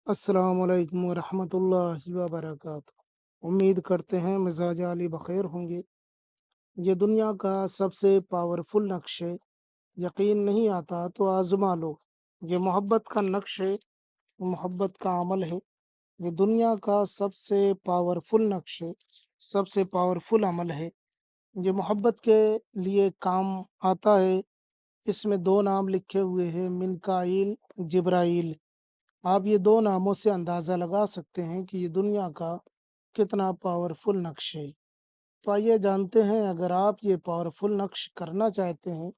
अस्सलाम वालेकुम वरहमतुल्लाहि वबरकातुहू। उम्मीद करते हैं मिजाज आली बखैर होंगे। ये दुनिया का सबसे पावरफुल नक्श है। यकीन नहीं आता तो आजमा लो। ये मोहब्बत का नक्श है, मोहब्बत का अमल है। ये दुनिया का सबसे पावरफुल नक्श है, सबसे पावरफुल अमल है। ये मोहब्बत के लिए काम आता है। इसमें दो नाम लिखे हुए हैं, मिनकाइल, जिब्राइल। आप ये दो नामों से अंदाज़ा लगा सकते हैं कि ये दुनिया का कितना पावरफुल नक्श है। तो आइए जानते हैं, अगर आप ये पावरफुल नक्श करना चाहते हैं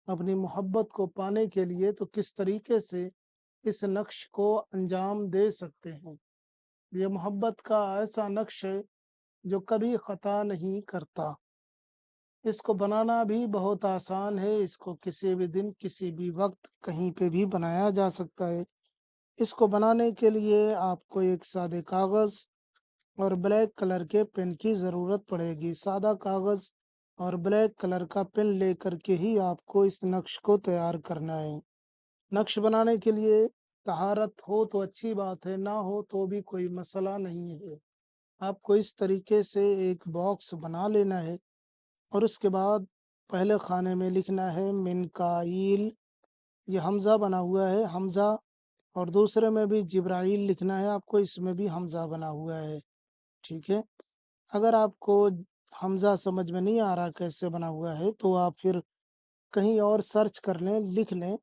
अपनी मोहब्बत को पाने के लिए, तो किस तरीके से इस नक्श को अंजाम दे सकते हैं। ये मोहब्बत का ऐसा नक्श है जो कभी ख़ता नहीं करता। इसको बनाना भी बहुत आसान है। इसको किसी भी दिन, किसी भी वक्त, कहीं पे भी बनाया जा सकता है। इसको बनाने के लिए आपको एक सादे कागज़ और ब्लैक कलर के पेन की ज़रूरत पड़ेगी। सादा कागज़ और ब्लैक कलर का पेन लेकर के ही आपको इस नक्श को तैयार करना है। नक्श बनाने के लिए तहारत हो तो अच्छी बात है, ना हो तो भी कोई मसला नहीं है। आपको इस तरीके से एक बॉक्स बना लेना है और उसके बाद पहले खाने में लिखना है मिनकाईल। ये हमज़ा बना हुआ है, हमज़ा। और दूसरे में भी जिब्राइल लिखना है आपको, इसमें भी हमज़ा बना हुआ है। ठीक है। अगर आपको हमज़ा समझ में नहीं आ रहा कैसे बना हुआ है, तो आप फिर कहीं और सर्च कर लें, लिख लें।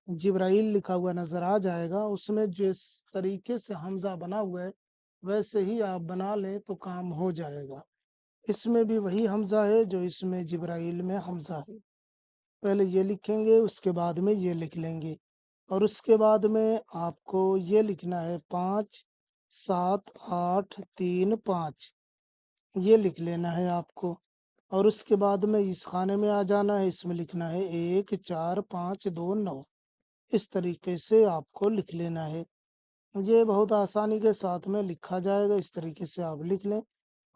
जिब्राइल लिखा हुआ नज़र आ जाएगा। उसमें जिस तरीके से हमज़ा बना हुआ है वैसे ही आप बना लें तो काम हो जाएगा। इसमें भी वही हमज़ा है जो इसमें जिब्राइल में हमज़ा है। पहले ये लिखेंगे, उसके बाद में ये लिख लेंगे और उसके बाद में आपको ये लिखना है 5 7 8 3 5। ये लिख लेना है आपको और उसके बाद में इस खाने में आ जाना है। इसमें लिखना है 1 4 5 2 9। इस तरीके से आपको लिख लेना है। ये बहुत आसानी के साथ में लिखा जाएगा। इस तरीके से आप लिख लें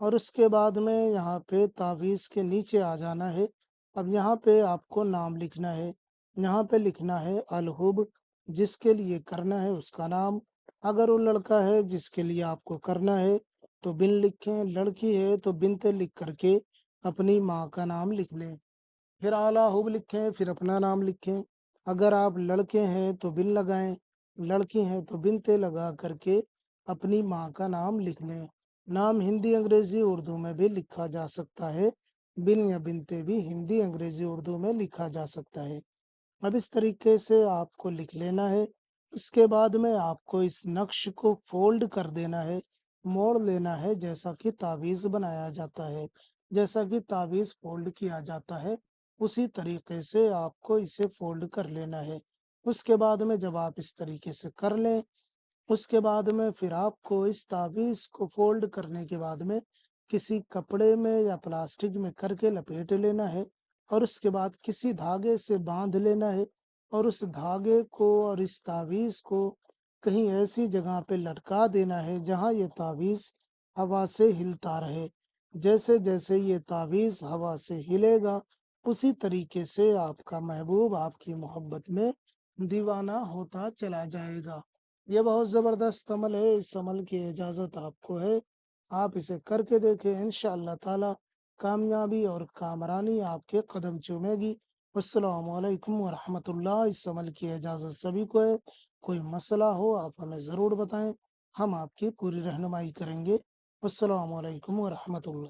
और उसके बाद में यहाँ पे तावीज़ के नीचे आ जाना है। अब यहाँ पे आपको नाम लिखना है। यहाँ पे लिखना है अलहुब, जिसके लिए करना है उसका नाम। अगर वो लड़का है जिसके लिए आपको करना है तो बिन लिखें, लड़की है तो बिनते लिख करके अपनी माँ का नाम लिख लें। फिर आला हुब लिखें, फिर अपना नाम लिखें। अगर आप लड़के हैं तो बिन लगाएं, लड़की हैं तो बिनते लगा करके अपनी माँ का नाम लिख लें। नाम हिंदी, अंग्रेजी, उर्दू में भी लिखा जा सकता है। बिन या बिनते भी हिंदी, अंग्रेजी, उर्दू में लिखा जा सकता है। अब इस तरीके से आपको लिख लेना है। उसके बाद में आपको इस नक्श को फ़ोल्ड कर देना है, मोड़ लेना है, जैसा कि तावीज़ बनाया जाता है। जैसा कि तावीज़ फ़ोल्ड किया जाता है, उसी तरीके से आपको इसे फ़ोल्ड कर लेना है। उसके बाद में जब आप इस तरीके से कर लें, उसके बाद में फिर आपको इस तावीज़ को फ़ोल्ड करने के बाद में किसी कपड़े में या प्लास्टिक में करके लपेट लेना है और उसके बाद किसी धागे से बाँध लेना है और उस धागे को और इस तावीज़ को कहीं ऐसी जगह पे लटका देना है जहाँ ये तावीज़ हवा से हिलता रहे। जैसे-जैसे ये तावीज़ हवा से हिलेगा, उसी तरीके से आपका महबूब आपकी मोहब्बत में दीवाना होता चला जाएगा। ये बहुत ज़बरदस्त अमल है। इस अमल की इजाज़त आपको है। आप इसे करके देखें, इंशाअल्लाह ताला कामयाबी और कामरानी आपके कदम चूमेगी। अस्सलामु अलैकुम व रहमतुल्लाह। इस अमल की इजाज़त सभी को है। कोई मसला हो आप हमें ज़रूर बताएँ, हम आपकी पूरी रहनुमाई करेंगे। अस्सलामु अलैकुम व रहमतुल्लाह।